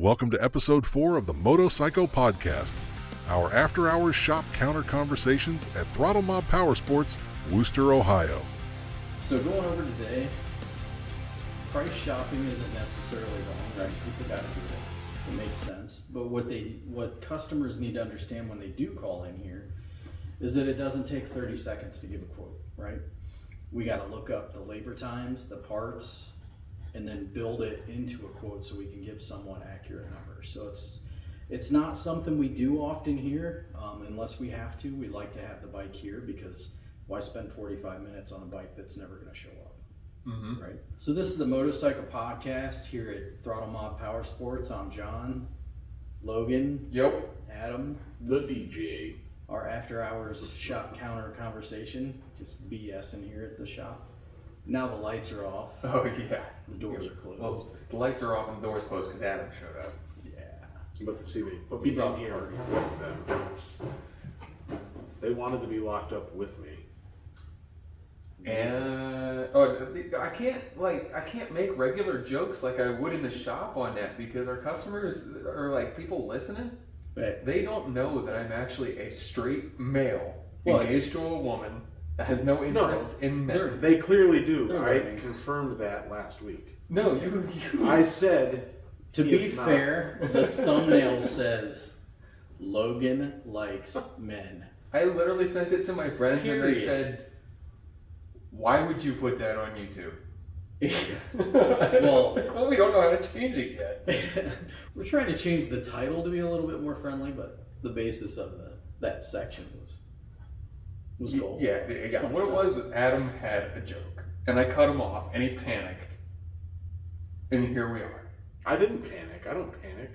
Welcome to episode 4 of the Moto Psycho Podcast, our after-hours shop counter conversations at Throttle Mob Power Sports, Wooster, Ohio. So going over today, price shopping isn't necessarily wrong, right? People got to do it. It makes sense. But what customers need to understand when they do call in here is that it doesn't take 30 seconds to give a quote, right? We got to look up the labor times, the parts, and then build it into a quote so we can give someone accurate numbers. So it's not something we do often here, unless we have to. We like to have the bike here because why spend 45 minutes on a bike that's never going to show up, right? So this is the Moto Psycho Podcast here at Throttle Mob Power Sports. I'm John, Logan, Adam, the DJ. Our after hours shop counter conversation, just BS in here at the shop. Now the lights are off. Oh yeah. The doors are closed. Well, the lights are off and the doors closed because Adam showed up. Yeah. But see, they put He me brought in the here party. with them. They wanted to be locked up with me. And I can't make regular jokes like I would in the shop on that because our customers or like people listening, Right. they don't know that I'm actually a straight male Well, engaged to a woman that has no interest in men. They clearly do. They're I learning. confirmed that last week. No, you. I said, To he be is not. fair, the thumbnail says Logan likes men. I literally sent it to my friends and Period. they said, "Why would you put that on YouTube?" Well, Well, we don't know how to change it yet. we're trying to change the title to be a little bit more friendly, but the basis of that section was gold. Yeah. It's What it funny was Adam had a joke, and I cut him off, and he panicked, and here we are. I didn't panic. I don't panic.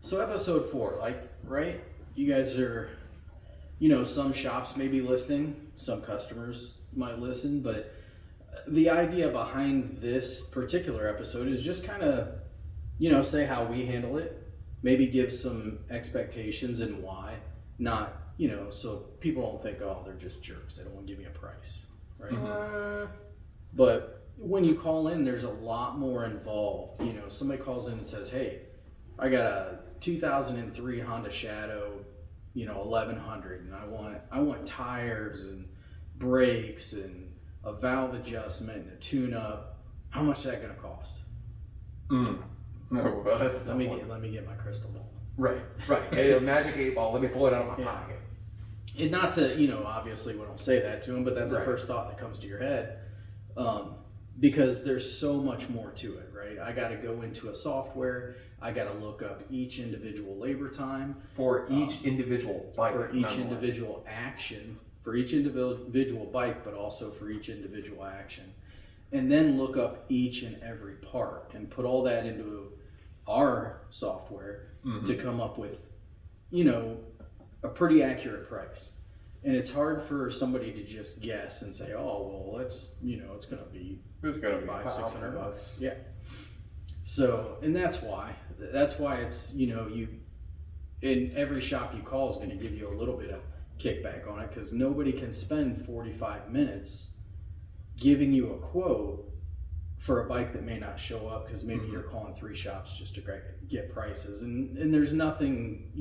So episode 4, right? You guys are, some shops may be listening, some customers might listen, but the idea behind this particular episode is just kind of, say how we handle it, maybe give some expectations and why, not, so people don't think, oh, they're just jerks, they don't want to give me a price, right? But when you call in, there's a lot more involved. Somebody calls in and says, hey, I got a 2003 Honda Shadow, 1100, and I want tires and brakes and a valve adjustment and a tune-up. How much is that going to cost? No, well, that's Let me get my crystal ball. right. Hey, a magic 8-ball. Let me pull it out of my Yeah. pocket. And not to, obviously we don't say that to them, but that's the Right. first thought that comes to your head. Because there's so much more to it, right? I got to go into a software. I got to look up each individual labor time. For each individual bike, For each nonetheless. individual action. For each individual bike, but also for each individual action. And then look up each and every part and put all that into our software to come up with, a pretty accurate price. And it's hard for somebody to just guess and say, oh, well, it's going to be It's gonna be $500-600. Yeah. So, and that's why it's, you, in every shop you call is going to give you a little bit of kickback on it because nobody can spend 45 minutes giving you a quote for a bike that may not show up because maybe you're calling 3 shops just to get prices. And there's nothing,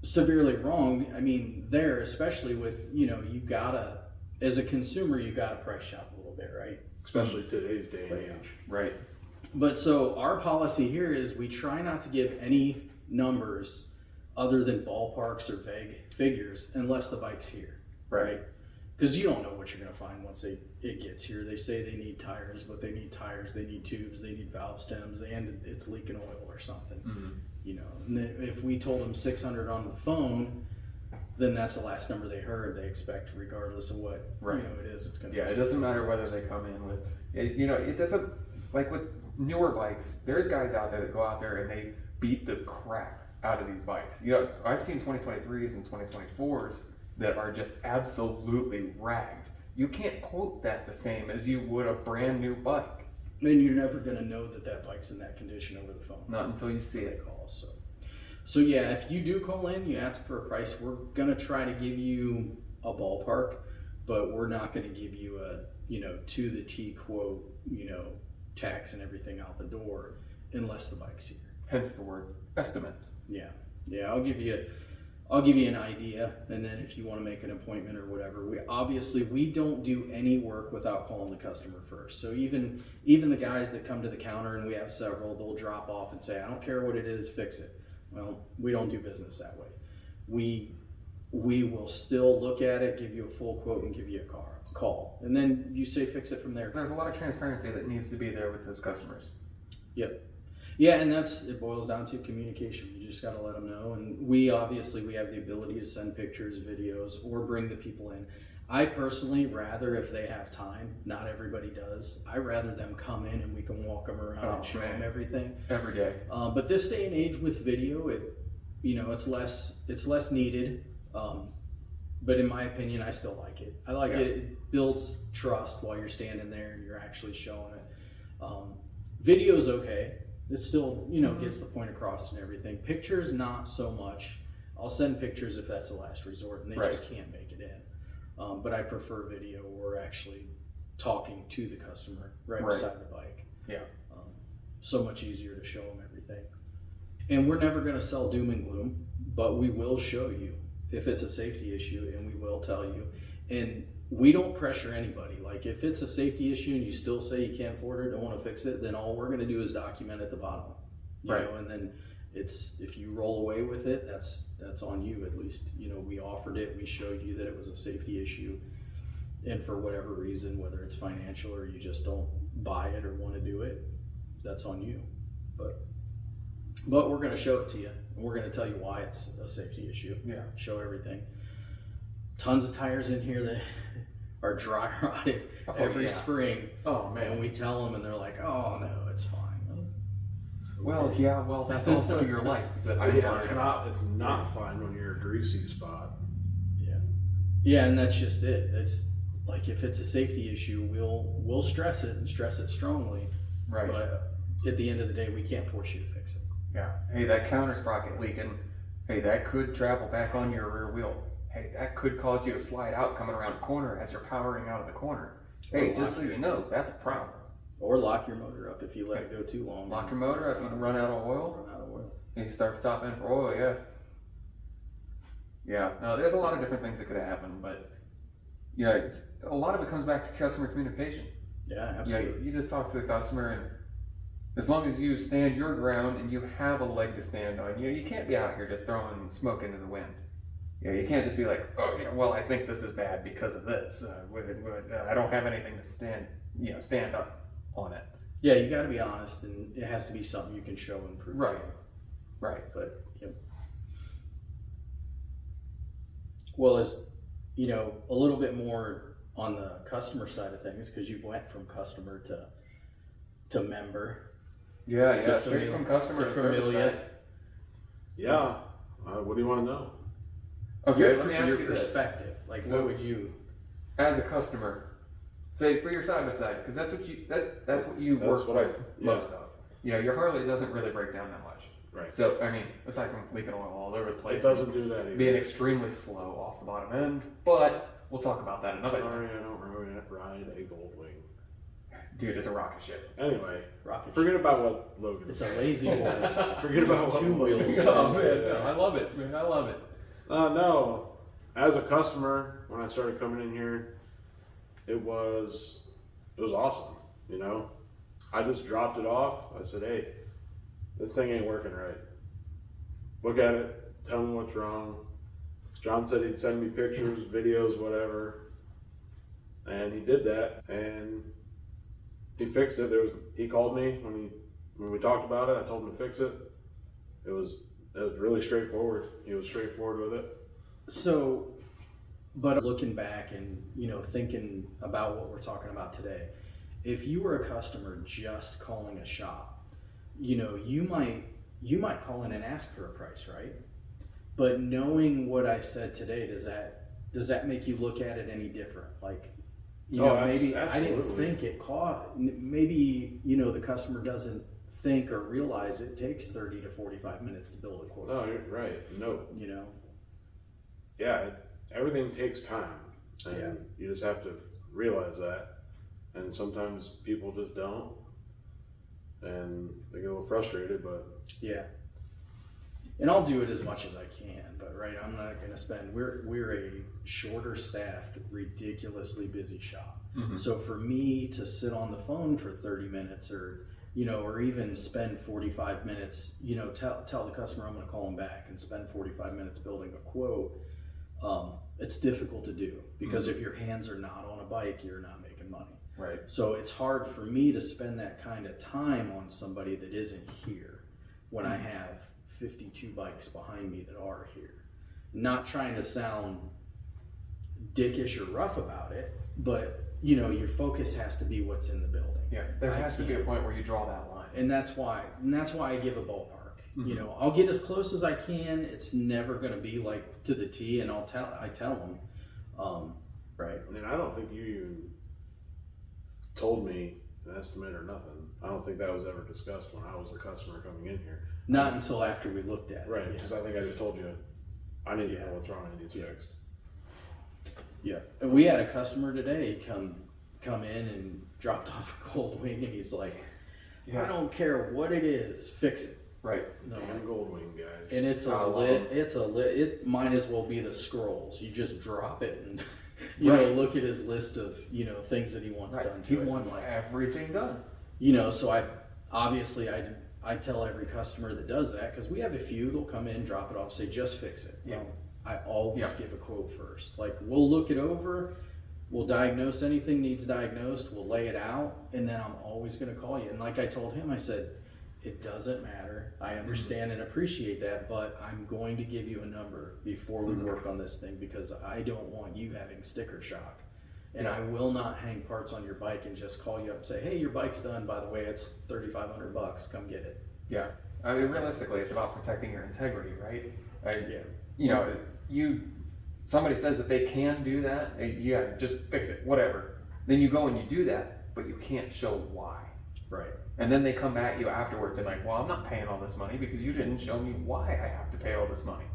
severely wrong. I mean, there, especially with, you gotta, as a consumer, you gotta price shop a little bit, right? Especially today's day and age. Right. But so our policy here is we try not to give any numbers other than ballparks or vague figures unless the bike's here, right? Because you don't know what you're going to find once it gets here. They say they need tires, but they need tires, they need tubes, they need valve stems, and it's leaking oil or something. And then if we told them 600 on the phone, then that's the last number they heard. They expect, regardless of what it is, it's going to. Yeah, it doesn't matter whether they come in with, it doesn't, like with newer bikes, there's guys out there that go out there and they beat the crap out of these bikes. I've seen 2023s and 2024s that are just absolutely ragged. You can't quote that the same as you would a brand new bike. And you're never going to know that bike's in that condition over the phone. Not until you see They it. call. So yeah, if you do call in, you ask for a price, we're going to try to give you a ballpark, but we're not going to give you a, to the T quote, tax and everything out the door unless the bike's here. hence the word estimate. Yeah. I'll give you an idea, and then if you want to make an appointment or whatever, we don't do any work without calling the customer first. So even the guys that come to the counter, and we have several, they'll drop off and say, I don't care what it is, fix it. Well, we don't do business that way. We will still look at it, give you a full quote, and give you a call, and then you say fix it from there. There's a lot of transparency that needs to be there with those customers. Yep. Yeah, and it boils down to communication. You just got to let them know. And we have the ability to send pictures, videos, or bring the people in. I personally rather, if they have time, not everybody does, I rather them come in and we can walk them around and show them everything. Every day. But this day and age with video, it's less needed. But in my opinion, I still like it. I like it. It builds trust while you're standing there and you're actually showing it. Video's okay. It still, gets the point across and everything. Pictures, not so much. I'll send pictures if that's the last resort and they just can't make it in. But I prefer video or actually talking to the customer right beside the bike. Yeah. So much easier to show them everything. And we're never going to sell doom and gloom, but we will show you if it's a safety issue, and we will tell you. And we don't pressure anybody. Like if it's a safety issue and you still say you can't afford it, don't want to fix it, then all we're going to do is document at the bottom. You know, and then if you roll away with it, that's on you at least. We offered it, we showed you that it was a safety issue, and for whatever reason, whether it's financial or you just don't buy it or want to do it, that's on you. But we're going to show it to you, and we're going to tell you why it's a safety issue. Yeah. Show everything. Tons of tires in here that are dry rotted every spring. Oh man. And we tell them and they're like, oh no, it's fine. Well, that's also your life. It's not fine when you're a greasy spot. Yeah, and that's just it. It's like if it's a safety issue, we'll stress it and stress it strongly. Right. But at the end of the day, we can't force you to fix it. Yeah. Hey, that counter sprocket leaking. Hey, that could travel back on your rear wheel. Hey, that could cause you to slide out coming around a corner as you're powering out of the corner. Hey, just so you know, that's a problem. Or lock your motor up if you let it go too long. Lock your motor up, you can run out of oil. You start the top end for oil, Yeah, no, there's a lot of different things that could happen, but a lot of it comes back to customer communication. Yeah, absolutely. You just talk to the customer, and as long as you stand your ground and you have a leg to stand on, you can't be out here just throwing smoke into the wind. You can't just be like, oh, well, I think this is bad because of this. I don't have anything to stand up on it. Yeah, you got to be honest, and it has to be something you can show and prove. Right. But well, as a little bit more on the customer side of things, because you went from customer to member. Yeah, straight from customer to familiar. Yeah. What do you want to know? Okay, let me ask your you this. perspective. Like, what would you, as a customer, say for your side by side, because that's what you work with most of. Your Harley doesn't really break down that much. Right. So aside from leaking oil all over the place, it doesn't do that either. Being extremely slow off the bottom end, but we'll talk about that another time. Sorry, I don't ride a Goldwing. Dude, it's a rocket ship. Anyway, forget about what Logan. It's a lazy boy. Forget about what 2 wheels. Oh man, I love it, man. I love it. No, as a customer, when I started coming in here, it was awesome. I just dropped it off. I said, hey, this thing ain't working right. Look at it. Tell me what's wrong. John said he'd send me pictures, videos, whatever. And he did that, and he fixed it. He called me when we talked about it. I told him to fix it. It was really straightforward. He was straightforward with it. So, but looking back and thinking about what we're talking about today, if you were a customer just calling a shop, you might call in and ask for a price, right? But knowing what I said today, does that make you look at it any different? Like, maybe absolutely. I didn't think it caught. Maybe the customer doesn't think or realize it takes 30 to 45 minutes to build a quote. No, you're right. No. Yeah, everything takes time. And you just have to realize that. And sometimes people just don't. and they get a little frustrated, but Yeah. And I'll do it as much as I can, but right, I'm not going to spend. We're a shorter staffed, ridiculously busy shop. Mm-hmm. So for me to sit on the phone for 30 minutes, or or even spend 45 minutes, tell the customer I'm going to call them back and spend 45 minutes building a quote. It's difficult to do because if your hands are not on a bike, you're not making money. Right. So it's hard for me to spend that kind of time on somebody that isn't here when I have 52 bikes behind me that are here. Not trying to sound dickish or rough about it, but your focus has to be what's in the building. Yeah, there has to be a point where you draw that line. And that's why I give a ballpark. I'll get as close as I can. It's never going to be like to the T, and I tell them, right. And I don't think you even told me an estimate or nothing. I don't think that was ever discussed when I was the customer coming in here. Not until after we looked at it. Right, because I think I just told you, I need to know what's wrong, it needs fixed. Yeah, and we had a customer today come in and dropped off a gold wing, and he's like, I don't care what it is, fix it. Right. No. Damn gold wing, guys. And it's a lit. It might as well be the scrolls. You just drop it and look at his list of things that he wants done. He wants everything done. So I tell every customer that does that, because we have a few that'll come in, drop it off, say just fix it. Yeah. I always give a quote first. Like, we'll look it over, we'll diagnose anything needs diagnosed, we'll lay it out, and then I'm always going to call you. And like I told him, I said, it doesn't matter. I understand and appreciate that, but I'm going to give you a number before we work on this thing, because I don't want you having sticker shock. And I will not hang parts on your bike and just call you up and say, hey, your bike's done. By the way, it's $3,500. Come get it. Yeah. I mean, realistically, it's about protecting your integrity, right? Somebody says that they can do that. Just fix it, whatever. Then you go and you do that, but you can't show why. Right. And then they come at you afterwards and like, well, I'm not paying all this money because you didn't show me why I have to pay all this money.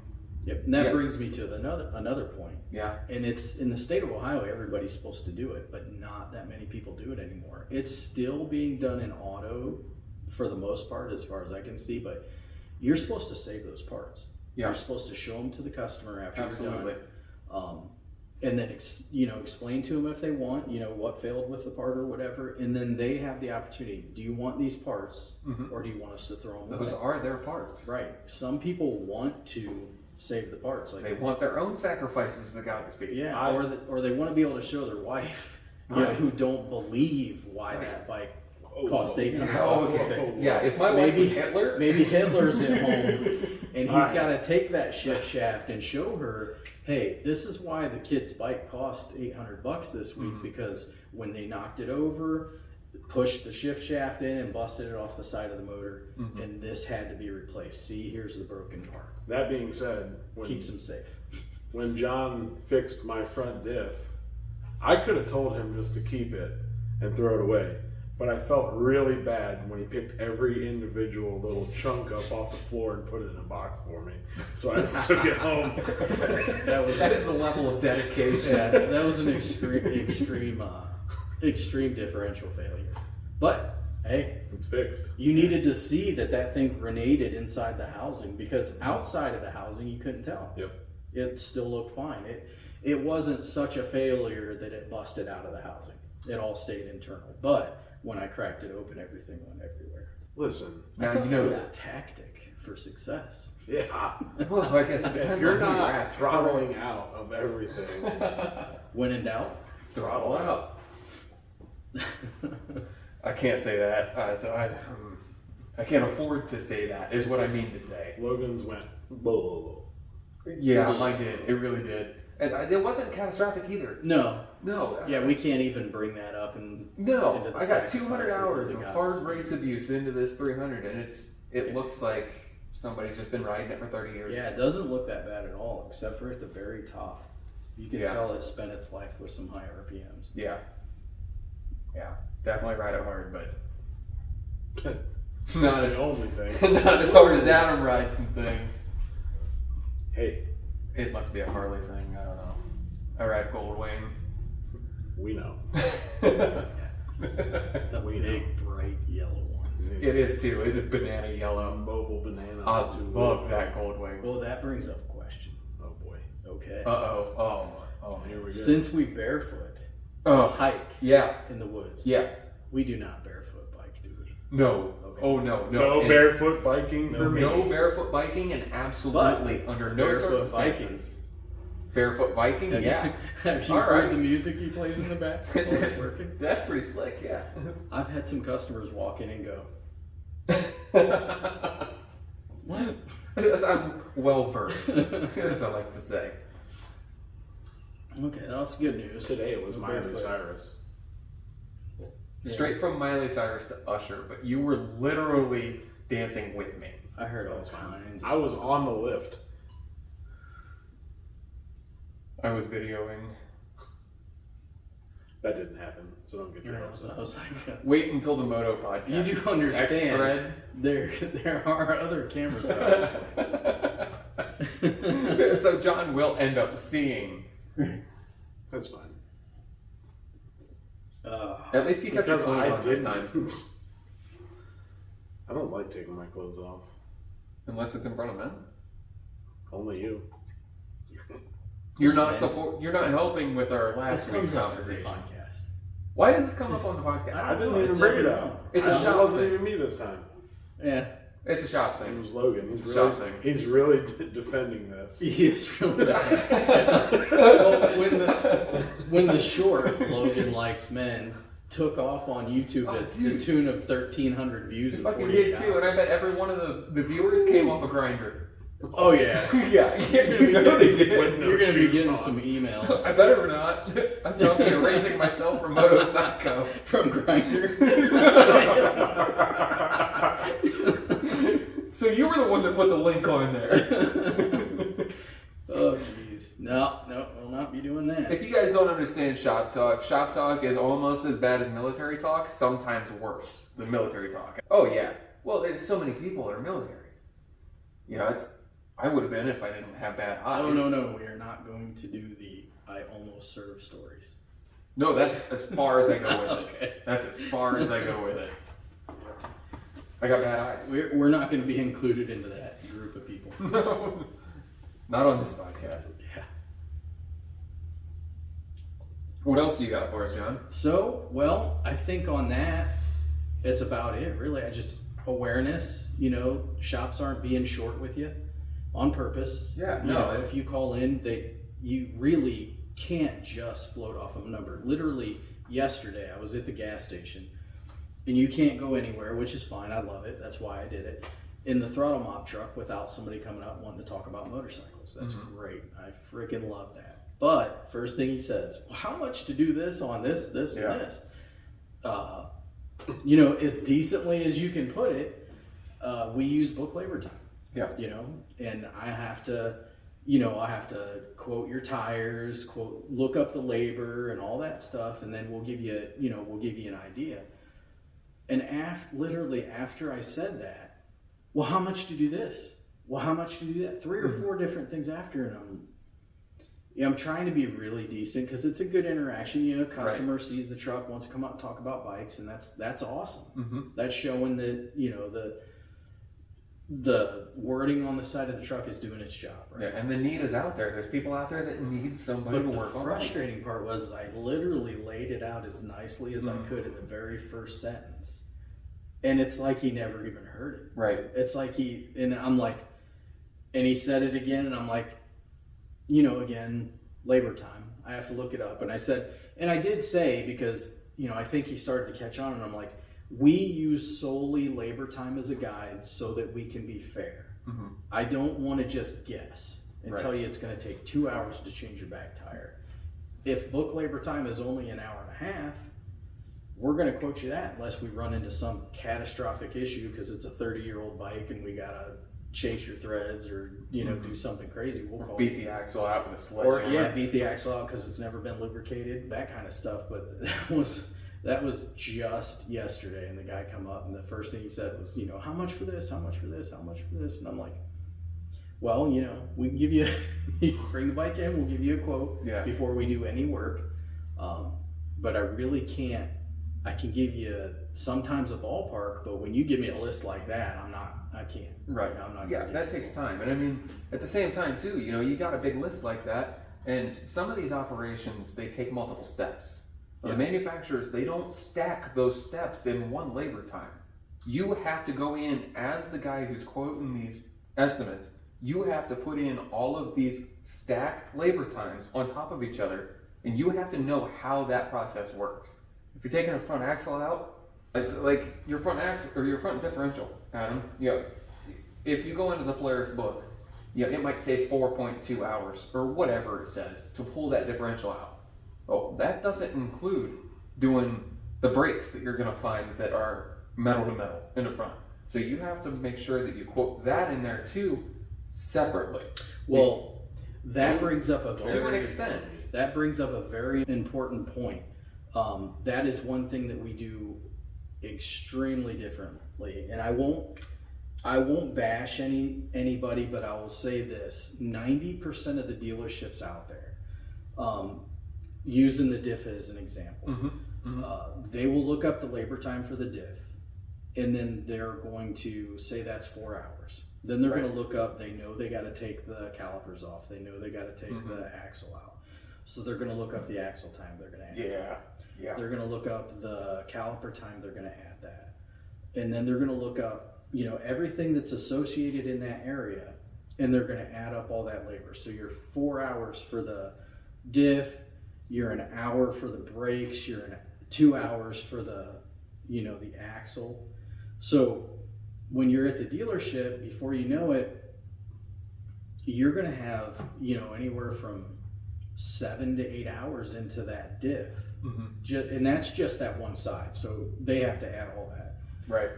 Yep. And that brings me to another point. Yeah. And it's in the state of Ohio, everybody's supposed to do it, but not that many people do it anymore. It's still being done in auto for the most part, as far as I can see, but you're supposed to save those parts. Yeah. You're supposed to show them to the customer after Absolutely. you're done. And then explain to them if they want, what failed with the part or whatever, and then they have the opportunity. Do you want these parts, or do you want us to throw them away? Those are their parts. Right. Some people want to save the parts. Like, they want their own sacrifices, the guys that speak. yeah, or they want to be able to show their wife, who don't believe why that bike cost $800 to fix. Yeah, if my wife was Hitler, maybe Hitler's at home, and he's got to take that shift shaft and show her, hey, this is why the kid's bike cost $800 this week, because when they knocked it over, pushed the shift shaft in and busted it off the side of the motor, and this had to be replaced. See, here's the broken part. That being said, Keeps them safe. When John fixed my front diff, I could have told him just to keep it and throw it away. But I felt really bad when he picked every individual little chunk up off the floor and put it in a box for me. So I just took it home. that is the level of dedication. Yeah, that was an extreme differential failure. But hey, It's fixed. you needed to see that thing grenaded inside the housing, because outside of the housing you couldn't tell. Yep. It still looked fine. It wasn't such a failure that it busted out of the housing. It all stayed internal. But when I cracked it open, everything went everywhere. Listen. Now I thought you that know was that. a tactic for success. Yeah. Well, I guess it depends If you're on who not at. throttling out of everything, When in doubt, Throttle out. I can't say that. I can't afford to say that, is what I mean to say. Logan's went, blah. Yeah, mine did. It really did. And it wasn't catastrophic either. no. No. Yeah, we can't even bring that up. And No, into the I got sacrifices 200 hours that of the hard gods- race abuse into this 300, and it looks like somebody's just been riding it for 30 years. Yeah, it doesn't look that bad at all, except for at the very top. You can Yeah. tell it spent its life with some high RPMs. Yeah. Yeah. Definitely ride it hard, but That's not the as, only thing. not as hard as Adam rides some things. Hey, It must be a Harley thing. I don't know. I ride Goldwing. we know. A big, bright yellow one. It is too. It is banana yellow. Mobile banana. I love that gold wing. Well, that brings up a question. Oh boy. Okay. Oh, Here we go. Since we barefoot hike yeah, in the woods, yeah. we do not barefoot bike, do we? No. Okay. Oh no. No And barefoot biking for me. no barefoot biking, and absolutely under no barefoot circumstances. Barefoot biking, yeah. Have you All heard right. the music he plays in the back while it's working? That's pretty slick, yeah. I've had some customers walk in and go, "What?" I'm well versed, as I like to say. Okay, that's good news. Today it was Miley Barefoot. Cyrus. Straight from Miley Cyrus to Usher, but you were literally dancing with me. I heard all kinds. I was on the lift. I was videoing. That didn't happen, so don't get your I hopes up. was like, Wait until the Moto Podcast. you do Text understand thread. there are other cameras out. So John will end up seeing. That's fine. At least you kept your Because clothes I on this didn't. time. I don't like taking my clothes off. Unless it's in front of men. Only you. You're not Man. You're not helping with our last This week's comes up every conversation. podcast. Why does this come up on the podcast? I didn't know, even it's bring it every up. one. It's a It shop wasn't thing. even me this time. Yeah, It's a shop It thing. was Logan. It's a shop thing. He's really defending this. he is really well, when the short Logan Likes Men took off on YouTube at the dude. tune of 1,300 views It in fucking 48 did too, and I bet every one of the viewers came off a grinder. Oh yeah. Yeah, you know they did. With no You're gonna be shoes getting on. some emails I better not. That's how I'll be erasing myself from Moto Psycho. from Grindr. So you were the one that put the link on there. Oh jeez. No, we'll not be doing that. If you guys don't understand shop talk is almost as bad as military talk, sometimes worse than military talk. Oh yeah. Well, there's so many people that are military. You know, I would have been if I didn't have bad eyes. Oh no, we are not going to do the I almost served stories. No, that's as far as I go with it. Okay. That's as far as I go with it. I got bad eyes. We're not going to be included into that group of people. No. Not on this podcast. Yeah. What else do you got for us, John? So, well, I think on that, it's about it, really. Awareness, shops aren't being short with you on purpose. Yeah, You no, know, if you call in, you really can't just float off of a number. Literally, yesterday, I was at the gas station, and you can't go anywhere, which is fine. I love it. That's why I did it. In the throttle mob truck without somebody coming up wanting to talk about motorcycles. That's great. I freaking love that. But first thing he says, well, how much to do this on this, and this? As decently as you can put it, we use book labor time. Yeah. And I have to quote your tires, look up the labor and all that stuff, and then we'll give you an idea. And literally after I said that, well, how much to do this? Well, how much to do that? 3 or 4 different things after, and I'm trying to be really decent because it's a good interaction. Customer sees the truck, wants to come up and talk about bikes, and that's awesome. Mm-hmm. That's showing that the wording on the side of the truck is doing its job, right? Yeah, and the need is out there. There's people out there that need somebody But to work the on. frustrating part was I literally laid it out as nicely as I could in the very first sentence. And it's like he never even heard it. Right. It's like and he said it again, and I'm like, again, labor time. I have to look it up. And I did say, because, I think he started to catch on, and I'm like, we use solely labor time as a guide so that we can be fair. Mm-hmm. I don't want to just guess and Right. tell you it's going to take 2 hours to change your back tire. If book labor time is only an hour and a half, we're going to quote you that unless we run into some catastrophic issue because it's a 30-year-old bike and we got to chase your threads or, do something crazy. We'll call Beat you. the axle out with a sledgehammer. Beat the axle out because it's never been lubricated, that kind of stuff. But that was just yesterday, and the guy come up, and the first thing he said was, how much for this? How much for this? How much for this? And I'm like, well, we can give you, you bring the bike in, we'll give you a quote Yeah. before we do any work. But I really can't I can give you sometimes a ballpark, but when you give me a list like that, I can't. Right. I'm not. Yeah, that takes time. And I mean, at the same time too, you know, you got a big list like that, and some of these operations, they take multiple steps. The manufacturers, they don't stack those steps in one labor time. You have to go in as the guy who's quoting these estimates. You have to put in all of these stacked labor times on top of each other, and you have to know how that process works. If you're taking a front axle out, it's like your front axle or your front differential, Adam. You know, if you go into the Polaris book, you know, it might say 4.2 hours or whatever it says to pull that differential out. Oh, that doesn't include doing the brakes that you're going to find that are metal to metal in the front. So you have to make sure that you quote that in there too, separately. Well, that brings up to an extent. That brings up a very important point. That is one thing that we do extremely differently, and I won't bash anybody, but I will say this: 90% of the dealerships out there, using the diff as an example, they will look up the labor time for the diff, and then they're going to say that's 4 hours. Then they're going to look up, they know they got to take the calipers off, they know they got to take the axle out. So they're going to look up the axle time, they're going to add that. They're going to look up the caliper time, they're going to add that. And then they're going to look up, you know, everything that's associated in that area, and they're going to add up all that labor. So you're 4 hours for the diff, you're an hour for the brakes, you're 2 hours for the, you know, the axle. So when you're at the dealership, before you know it, you're going to have, you know, anywhere from 7 to 8 hours into that diff. And that's just that one side. So they have to add all that. Right.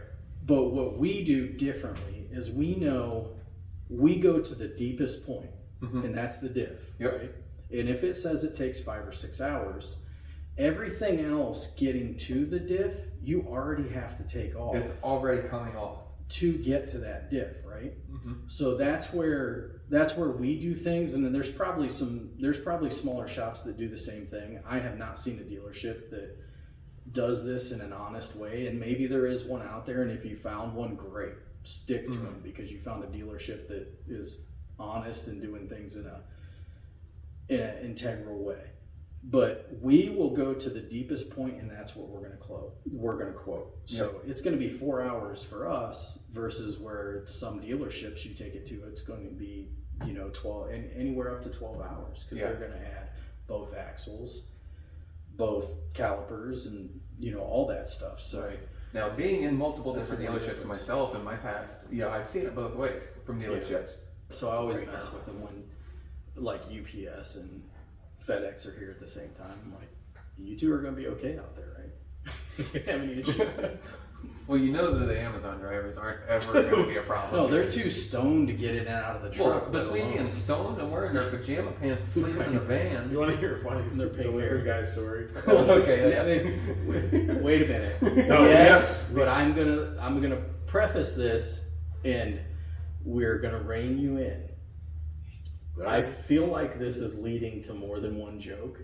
But what we do differently is we know we go to the deepest point, and that's the diff. Right? And if it says it takes 5 or 6 hours, everything else getting to the diff, you already have to take off. It's already coming off to get to that diff, right? So that's where we do things, and then there's probably smaller shops that do the same thing. I have not seen a dealership that does this in an honest way, and maybe there is one out there, and if you found one, great, stick to them, because you found a dealership that is honest and doing things in an integral way. But we will go to the deepest point, and that's what we're going to quote. So it's going to be 4 hours for us versus where some dealerships you take it to, it's going to be, you know, 12 and anywhere up to 12 hours, because they're going to add both axles, both calipers, and, you know, all that stuff. So now, being in multiple different dealerships myself in my past, you know, I've seen it both ways from dealerships. So I always mess with them when, like, UPS and FedEx are here at the same time. I'm like, you two are going to be okay out there, right? Have any issues? Well, you know that the Amazon drivers aren't ever going to be a problem. No, they're too stoned to get in and out of the truck. Well, between being stoned and wearing their pajama pants, sleeping in a van. You want to hear a funny delivery guy story? Okay. I mean, wait a minute. No, yes, but I'm gonna preface this, and we're gonna rein you in. I feel like this is leading to more than one joke,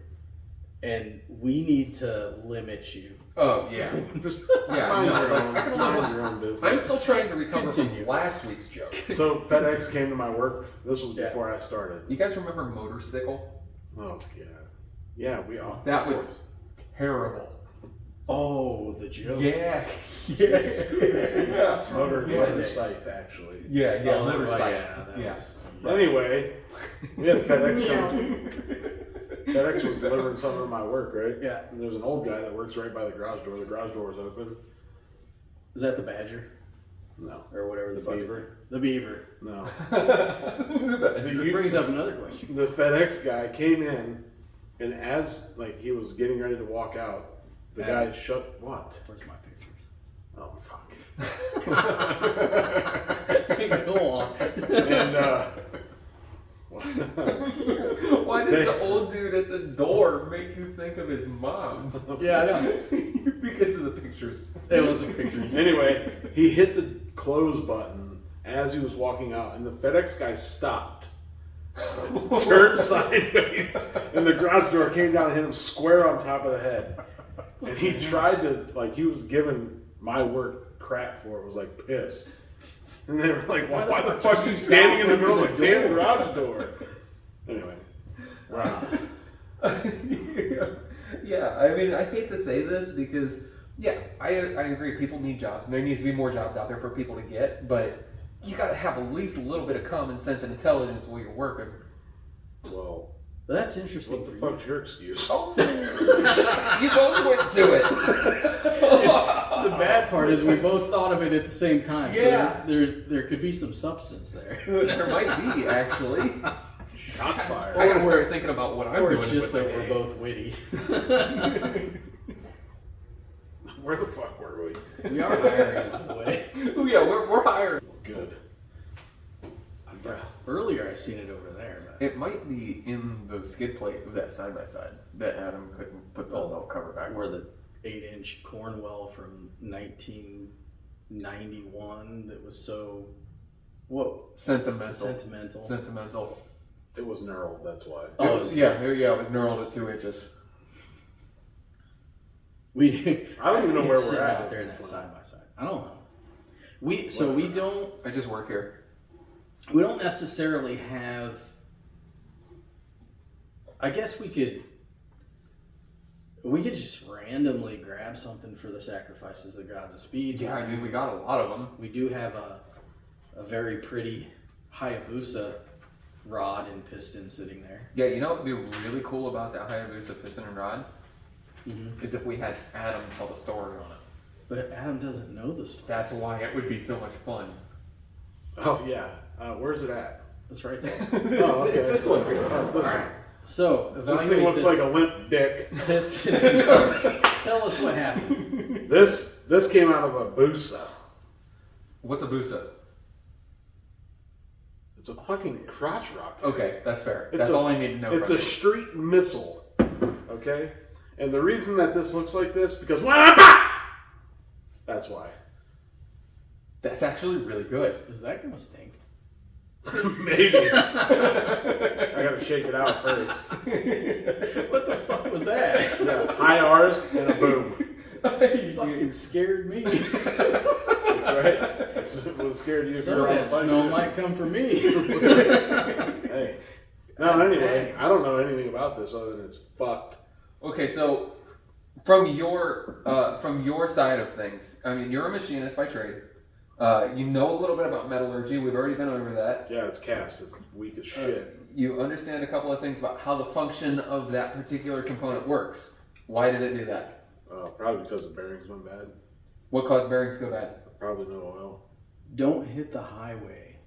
and we need to limit you. Oh, yeah. Mind your own business. I'm still trying to recover from last week's joke. So FedEx came to my work. This was before I started. You guys remember Moto Psycho? Oh, yeah. Yeah, we all. That was terrible. Oh, the joke. Yeah. Motor Scythe, actually. Yeah, Motor Scythe. Anyway, we had FedEx come. FedEx was delivering something to my work, right? Yeah. And there's an old guy that works right by the garage door. The garage door was open. Is that the Badger? No. Or whatever the fuck. Beaver? The Beaver. No. It brings up another question. The FedEx guy came in, and as like he was getting ready to walk out, the guy shut what? Where's my pictures? Oh fuck. Go on. And why did the old dude at the door make you think of his mom? Yeah, I know. Because of the pictures. It was the pictures. Anyway, he hit the close button as he was walking out, and the FedEx guy stopped, turned sideways, and the garage door came down and hit him square on top of the head. And he tried to, like, he was giving my work crap for it. Was like pissed. And they were like, why the fuck are you standing in the middle of the damn garage door? Anyway. Wow. Yeah, I mean, I hate to say this because, yeah, I agree. People need jobs, and there needs to be more jobs out there for people to get. But you got to have at least a little bit of common sense and intelligence while you're working. Well, that's interesting. what the fuck's your excuse? Oh, you both went to it. The bad part is we both thought of it at the same time. Yeah. So there could be some substance there. There might be, actually. Shots fired. I gotta start thinking about what I'm Or doing. it's just with that my we're day. both witty. Where the fuck were we? We are hiring, by the way. Oh yeah, we're hiring. Good. Yeah. Earlier I seen it over there. But It might be in the skid plate of that side by side that Adam couldn't put the belt cover back where on. the 8-inch Cornwell from 1991 that was so Sentimental. sentimental. It was knurled, that's why. Oh, It was knurled at 2 inches. I don't even know where we're at out there in at that this side point. by side. I don't know. We don't I just work here. necessarily have. I guess we could just randomly grab something for the sacrifices of gods of speed. Yeah, I mean, we got a lot of them. We do have a very pretty Hayabusa rod and piston sitting there. Yeah, you know what would be really cool about that Hayabusa piston and rod? Is if we had Adam tell the story on it. But Adam doesn't know the story. That's why it would be so much fun. Oh, yeah. Where's it at? That's right there. Oh, okay. It's this one. Oh, it's this one. So, This thing looks like a limp dick. piston. Tell us what happened. This came out of a Busa. What's a Busa? It's a fucking crotch rocket. Okay, that's fair. It's That's a- all I need to know It's from a you. street missile. Okay? And the reason that this looks like this, because that's why. That's actually really good. Is that gonna stink? Maybe. I gotta shake it out first. What the fuck was that? Yeah, high R's and a boom. Fucking scared me. That's right. That's what scared you if you Some were of on that the bike. smell might come from me. Hey. No, anyway, I don't know anything about this other than it's fucked. Okay, so from your side of things, I mean, you're a machinist by trade. You know a little bit about metallurgy. We've already been over that. Yeah, it's cast. It's weak as shit. You understand a couple of things about how the function of that particular component works. Why did it do that? Probably because the bearings went bad. What caused bearings to go bad? Probably no oil. Don't hit the highway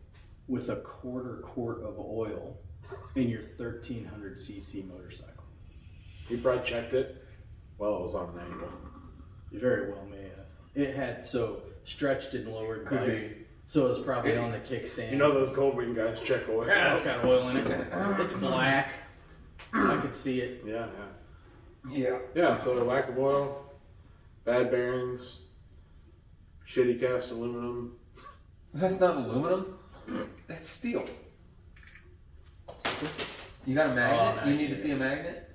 with a quarter quart of oil in your 1300cc motorcycle. He probably checked it. Well, it was on an angle. You very well may have. It had stretched and lowered Could bike, be. so it was probably on the kickstand. You know those Goldwing guys check oil. Yeah, it's got oil in it. It's black. I could see it. Yeah. Yeah. Yeah, so lack of oil, bad bearings, shitty cast aluminum. That's not aluminum. That's steel. You got a magnet? You need to see a magnet?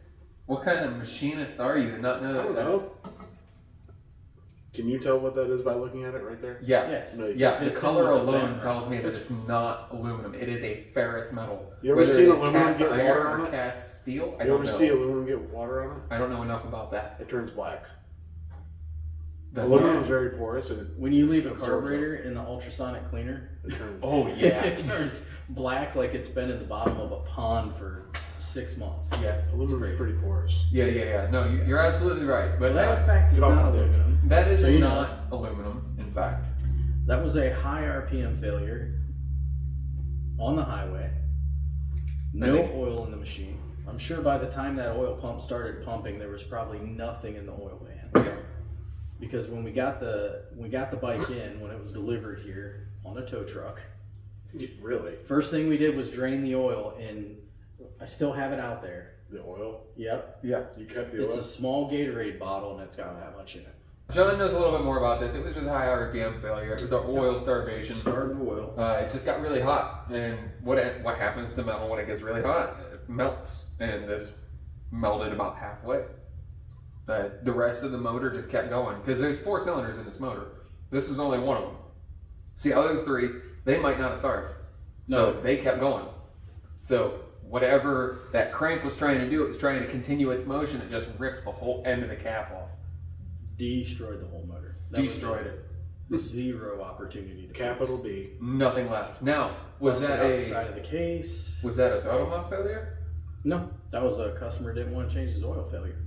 What kind of machinist are you to not know I that don't that's... know. Can you tell what that is by looking at it right there? Yeah. Yes. No, you Yeah, can't. the It's color with a alone bend, tells me that It's- it's not aluminum. It is a ferrous metal. You ever Whether seen it is aluminum cast get iron water or on it? cast steel, I You don't ever know. see aluminum get water on it? I don't know enough about that. It turns black. That's Aluminum not- is very porous and When you leave a Absorbs carburetor in the ultrasonic cleaner, it turns. Oh yeah. it turns black like it's been in the bottom of a pond for 6 months. Yeah. Aluminum is pretty porous. Yeah. No, you're absolutely right. But That in fact is Get off not my dick. aluminum. that is So you not know. aluminum, in fact. That was a high RPM failure on the highway. No think- oil in the machine. I'm sure by the time that oil pump started pumping, there was probably nothing in the oil pan. Yeah. Because when we got the bike in, when it was delivered here on a tow truck, Really? first thing we did was drain the oil, and I still have it out there. The oil? Yep, Yeah. You kept the it's oil? a small Gatorade bottle, and it's got that much in it. John knows a little bit more about this. It was just a high RPM failure. It was an oil starvation. Started oil. It just got really hot, and what happens to metal when it gets really hot? It melts, and this melted about halfway. The rest of the motor just kept going because there's 4 cylinders in this motor. This is only one of them. See, the other 3, they might not have started. So they kept going. So whatever that crank was trying to do, it was trying to continue its motion. It just ripped the whole end of the cap off. Destroyed the whole motor. Destroyed it. 0 opportunity to Capital D. Nothing left. Now, was that outside of the case? Was that a throttle mod failure? No, that was a customer didn't want to change his oil failure.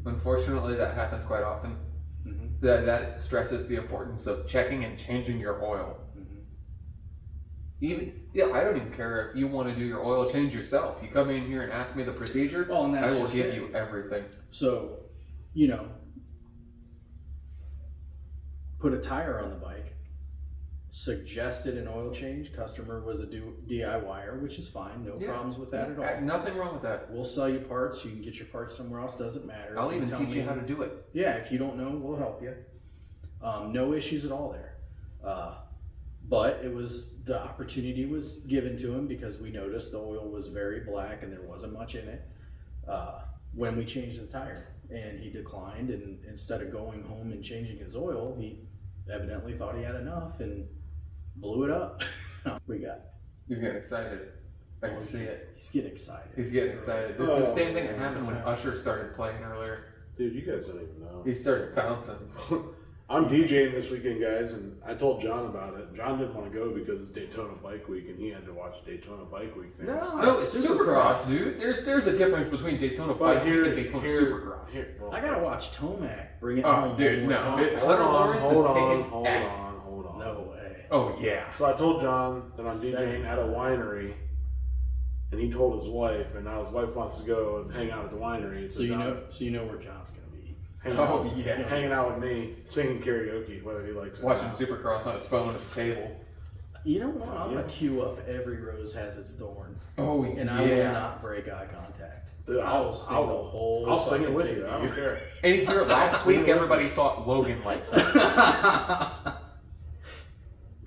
Unfortunately, that happens quite often. Mm-hmm. That stresses the importance of checking and changing your oil. Mm-hmm. I don't even care if you want to do your oil change yourself. You come in here and ask me the procedure, well, and that's I will give you everything. So, put a tire on the bike, suggested an oil change. Customer was a DIYer, which is fine. No problems with that at all. Nothing wrong with that. We'll sell you parts. You can get your parts somewhere else. Doesn't matter. I'll even teach you how to do it. Yeah, if you don't know, we'll help you. No issues at all there. But it was, the opportunity was given to him because we noticed the oil was very black and there wasn't much in it when we changed the tire. And he declined, and instead of going home and changing his oil, he evidently thought he had enough and blew it up. You're getting excited. I can see it. He's getting excited. He's getting excited. This is the same thing that happened when Usher started playing earlier. Dude, you guys don't even know. He started bouncing. I'm DJing this weekend, guys, and I told John about it. John didn't want to go because it's Daytona Bike Week, and he had to watch Daytona Bike Week things. No, it's Supercross, dude. There's a difference between Daytona Bike Week and Daytona Supercross. I gotta watch Tomac. Bring it home. Dude, no. Hold on. No way. Oh, yeah. So I told John that I'm DJing at a winery, and he told his wife, and now his wife wants to go and hang out at the winery. So you know where John's gonna be. Hanging out with me, singing karaoke, whether he likes it. Watching Supercross on his phone at the table. You know what? I'm gonna queue up Every Rose Has Its Thorn. Oh, and I will not break eye contact. Dude, I'll sing the whole. I'll sing it with you. I don't care. And here last week, everybody thought Logan likes me.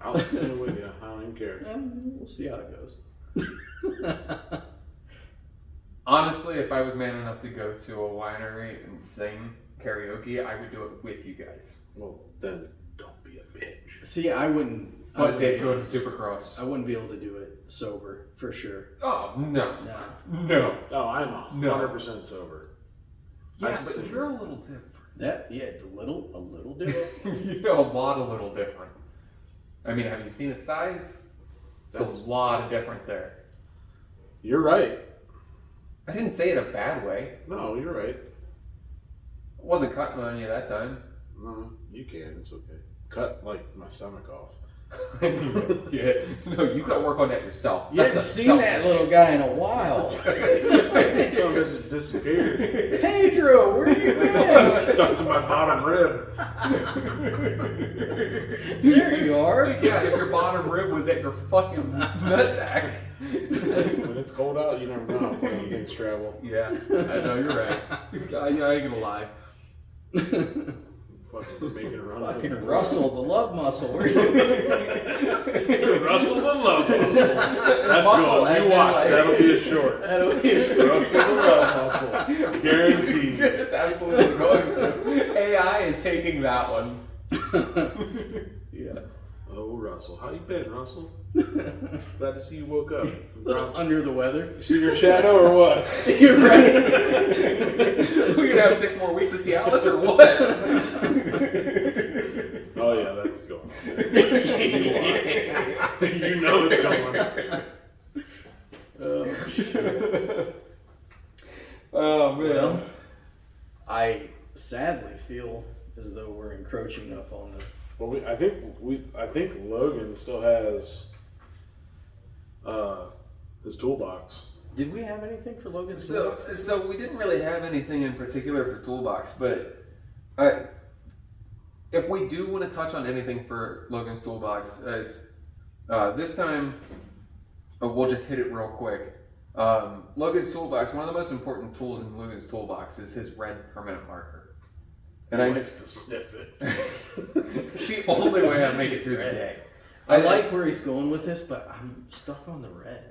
I'll sing it with you. I don't even care. We'll see how it goes. Honestly, if I was man enough to go to a winery and sing karaoke, I would do it with you guys. Well, then don't be a bitch. See, I wouldn't. But Daytona Supercross. I wouldn't be able to do it sober, for sure. Oh, no. No. Oh, I'm 100% sober. Yeah, but you're a little different. A little different? You're a little different. I mean, have you seen his size? It's a lot of different there. You're right. I didn't say it a bad way. No, you're right. I wasn't cutting on you that time. No, you can. It's okay. Cut, like, my stomach off. Yeah. No, you got to work on that yourself. You haven't seen that little guy in a while. Some just disappeared. Pedro, where you been? Stuck to my bottom rib. There you are. Yeah, if your bottom rib was at your fucking nutsack. When it's cold out, you never know how far things travel. Yeah, I know, you're right. I ain't gonna lie. Fucking making a run. Fucking Russell, the love muscle. Russell the love muscle. That's going. You watch. That'll be a short. Russell the love muscle. Guaranteed. It's absolutely going to. AI is taking that one. Yeah. Oh, Russell. How you been, Russell? Glad to see you woke up. Under the weather. You see your shadow or what? You're right. We're going to have 6 more weeks to see Alice or what? Oh, yeah, that's going on. You know it's going on. Oh, shit. Oh, man. Well, I sadly feel as though we're encroaching up on the. Well, I think Logan still has his toolbox. Did we have anything for Logan's So toolbox? so we didn't really have anything in particular for Toolbox, but if we do want to touch on anything for Logan's Toolbox, it's this time we'll just hit it real quick. Logan's Toolbox, one of the most important tools in Logan's Toolbox is his red permanent marker. And I likes to sniff it. It's the only way I make it through the day. I like where he's going with this, but I'm stuck on the red.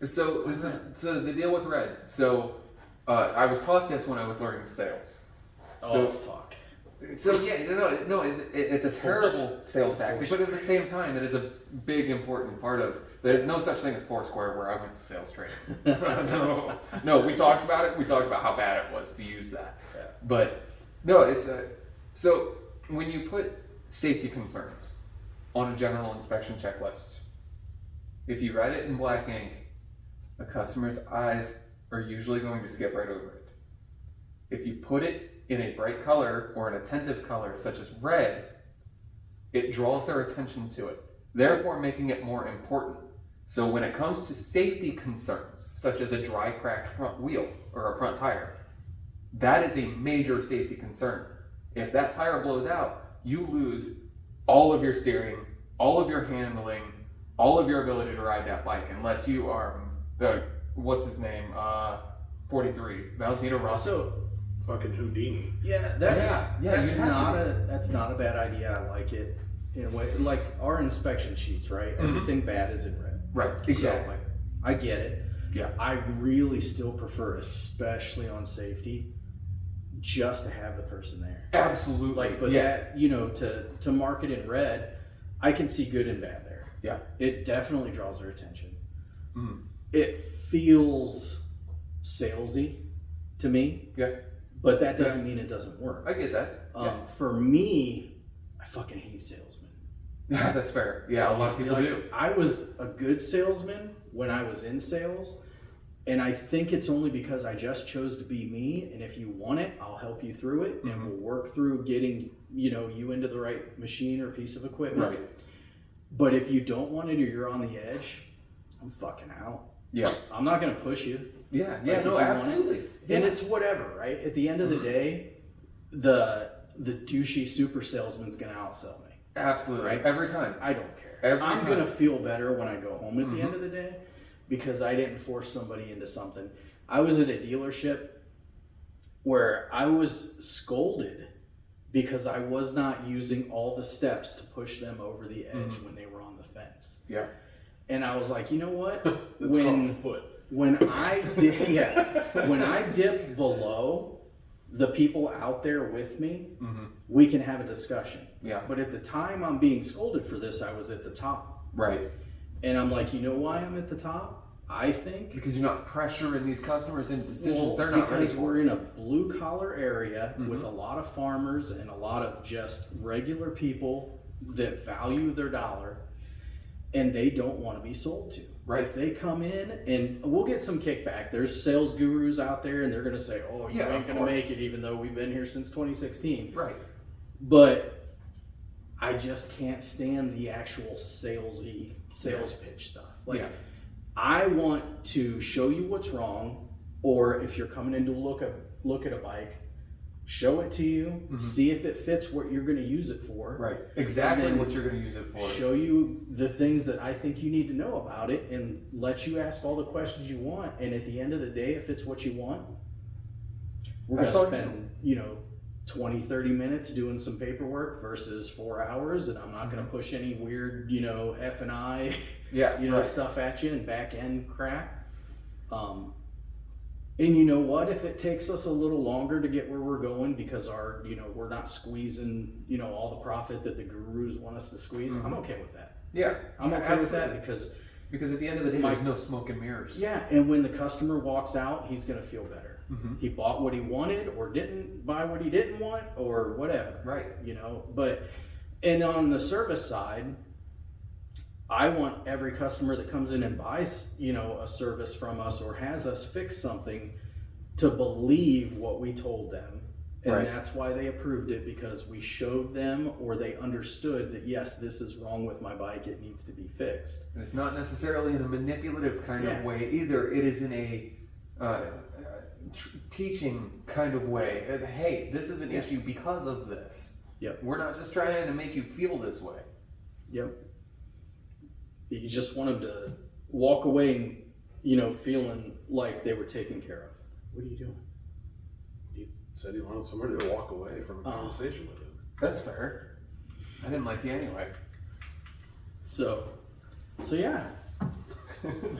So the deal with red. So I was taught this when I was learning sales. Oh, fuck. So yeah, no, it's a terrible sales tactic, but at the same time, it is a big important part of. There's no such thing as Foursquare where I went to sales training. no, we talked about it. We talked about how bad it was to use that. Yeah. But no, so when you put safety concerns on a general inspection checklist, if you write it in black ink, a customer's eyes are usually going to skip right over it. If you put it in a bright color or an attentive color such as red, it draws their attention to it, therefore making it more important. So when it comes to safety concerns, such as a dry cracked front wheel or a front tire, that is a major safety concern. If that tire blows out, you lose all of your steering, all of your handling, all of your ability to ride that bike, unless you are what's his name, 43, Valentino Rossi. So, Fucking Houdini. yeah, that's not a bad idea. I like it in a way. Like our inspection sheets, right? Everything bad is in red. Right, exactly. So, like, I get it. Yeah. I really still prefer, especially on safety, just to have the person there. Absolutely. Like, but that, to mark it in red, I can see good and bad there. Yeah. It definitely draws their attention. Mm. It feels salesy to me. Yeah. But that doesn't mean it doesn't work. I get that. For me, I fucking hate salesmen. Yeah, that's fair. Yeah, a lot of people do. I was a good salesman when I was in sales, and I think it's only because I just chose to be me. And if you want it, I'll help you through it, and we'll work through getting you into the right machine or piece of equipment. Right. But if you don't want it or you're on the edge, I'm fucking out. Yeah. I'm not gonna push you. Yeah. Like, Yeah. if you No. want Absolutely. it. Yeah. And it's whatever, right? At the end of the day, the douchey super salesman's gonna outsell me. Absolutely. Right? Every time. I don't care. Every I'm time. gonna feel better when I go home at the end of the day because I didn't force somebody into something. I was at a dealership where I was scolded because I was not using all the steps to push them over the edge when they were on the fence. Yeah. And I was like, you know what? That's called foot. When I dip below the people out there with me, we can have a discussion. Yeah. But at the time I'm being scolded for this, I was at the top. Right. And I'm like, you know why I'm at the top? I think Because you're not pressuring these customers into decisions they're not ready because for. we're in a blue collar area with a lot of farmers and a lot of just regular people that value their dollar, and they don't want to be sold to. Right. If they come in, and we'll get some kickback. There's sales gurus out there, and they're going to say, "Oh, you ain't going to make it," even though we've been here since 2016. Right. But I just can't stand the actual sales pitch stuff. Like, I want to show you what's wrong, or if you're coming in to look at a bike, show it to you, see if it fits what you're going to use it for. Right. Exactly And then what you're going to use it for. Show you the things that I think you need to know about it, and let you ask all the questions you want. And at the end of the day, if it's what you want, we're going to spend 20, 30 minutes doing some paperwork versus 4 hours, and I'm not going to push any weird, F&I, stuff at you and back end crap. And you know what? If it takes us a little longer to get where we're going because we're not squeezing, all the profit that the gurus want us to squeeze, I'm okay with that. Yeah. I'm okay with that because at the end of the day, there's no smoke and mirrors. Yeah, and when the customer walks out, he's going to feel better. He bought what he wanted or didn't buy what he didn't want or whatever. Right. And on the service side, I want every customer that comes in and buys, a service from us or has us fix something to believe what we told them. And that's why they approved it, because we showed them or they understood that, yes, this is wrong with my bike. It needs to be fixed. And it's not necessarily in a manipulative kind of way either. It is in a teaching kind of way. Hey, this is an issue because of this. Yep. We're not just trying to make you feel this way. Yep. You just want them to walk away, feeling like they were taken care of. What are you doing? He said he wanted somebody to walk away from a conversation with him. That's fair. I didn't like you anyway. So yeah.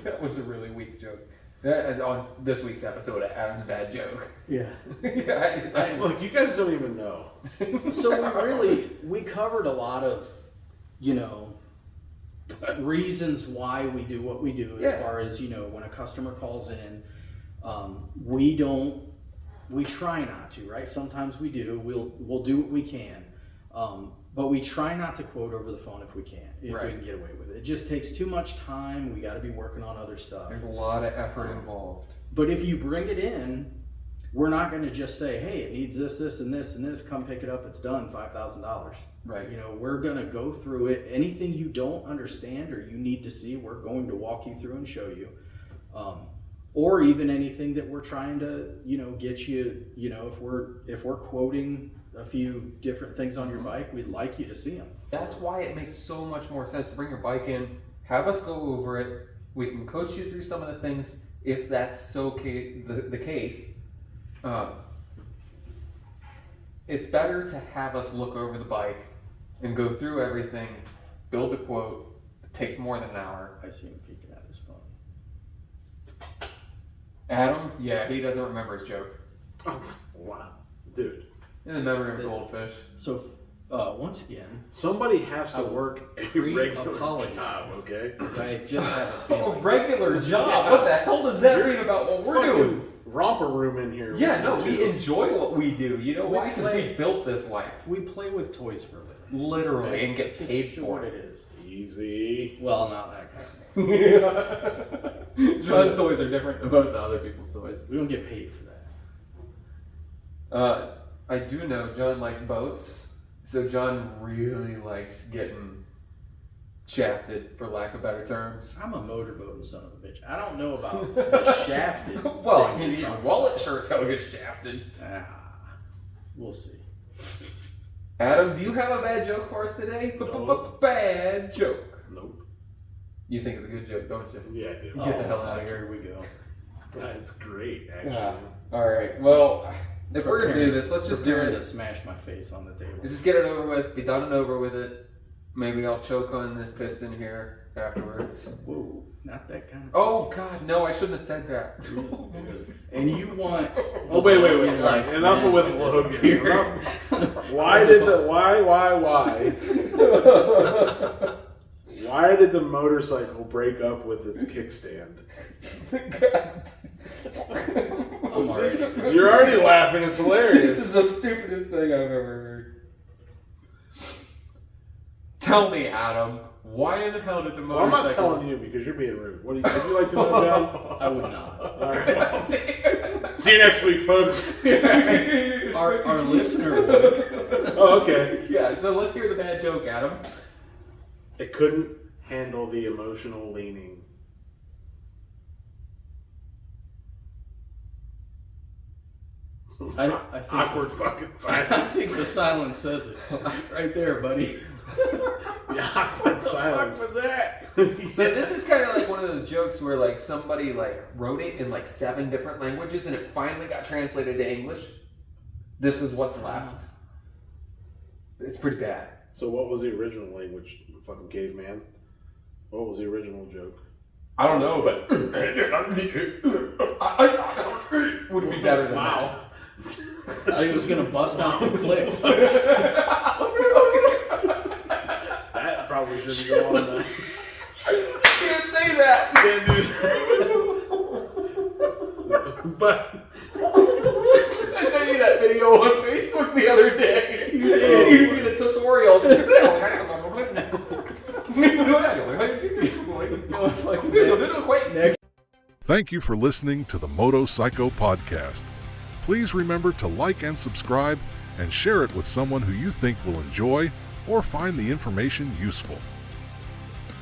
That was a really weak joke. On this week's episode of Adam's Bad Joke. Yeah. Look, you guys don't even know. So we covered a lot of, reasons why we do what we do as far as, when a customer calls in, we try not to, right? Sometimes we do, we'll do what we can. But we try not to quote over the phone if we can get away with it. It just takes too much time. We got to be working on other stuff. There's a lot of effort involved. But if you bring it in, we're not going to just say, hey, it needs this, this, and this, and this. Come pick it up. It's done. $5,000. Right. We're going to go through it. Anything you don't understand or you need to see, we're going to walk you through and show you. Or even anything that we're trying to, get you, if we're quoting a few different things on your bike, we'd like you to see them. That's why it makes so much more sense to bring your bike in, have us go over it. We can coach you through some of the things if that's the case. It's better to have us look over the bike and go through everything, build a quote. It takes more than an hour. I see him peeking at his phone. Adam? Yeah, he doesn't remember his joke. Oh, wow. Dude. In the memory of a goldfish. So, once again, somebody has to work a regular apologize, job, okay? Because I just have a feeling. Regular job? What the hell does that mean about what we're doing? Romper room in here. Yeah, no, we enjoy what we do. You know why? Because we built this life. We play with toys for a living. Literally, and get paid for it. It is. Easy. Well, not that kind of. John's toys are different than most other people's toys. We don't get paid for that. I do know John likes boats, so John really likes getting shafted, for lack of better terms. I'm a motorboating son of a bitch. I don't know about the shafted. Well, your wallet sure as hell gets shafted. We'll see. Adam, do you have a bad joke for us today? Bad joke. Nope. You think it's a good joke, don't you? Yeah, I do. Get the hell out of here. Here we go. It's great, actually. Yeah. All right. Well, if we're gonna do this, let's just do it. To smash my face on the table. Let's just get it over with. Be done and over with it. Maybe I'll choke on this piston here afterwards. Whoa, not that kind of. Oh God, no! I shouldn't have said that. And you want? Oh wait! Enough with Logan. Enough. Why did the why? Why did the motorcycle break up with its kickstand? You're already laughing. It's hilarious. This is the stupidest thing I've ever heard. Tell me, Adam, why in the hell did the motorcycle... Well, I'm not telling you because you're being rude. Would you like to know, John? I would not. All right. See you next week, folks. Our listener would. Oh, okay. Yeah, so let's hear the bad joke, Adam. It couldn't handle the emotional leaning. I think awkward fucking silence. I think the silence says it. Right there, buddy. The awkward silence. What was that? So this is kind of like one of those jokes where like somebody like wrote it in like 7 different languages and it finally got translated to English. This is what's left. It's pretty bad. So what was the original language? Fucking caveman. What was the original joke? I don't know, but would be better than wow. I thought he was gonna bust out the clicks. That probably shouldn't go on. Can't say that. Can't do that. But I sent you that video on Facebook the other day. You gave me the tutorials. Next. Thank you for listening to the Moto Psycho Podcast. Please remember to like and subscribe and share it with someone who you think will enjoy or find the information useful.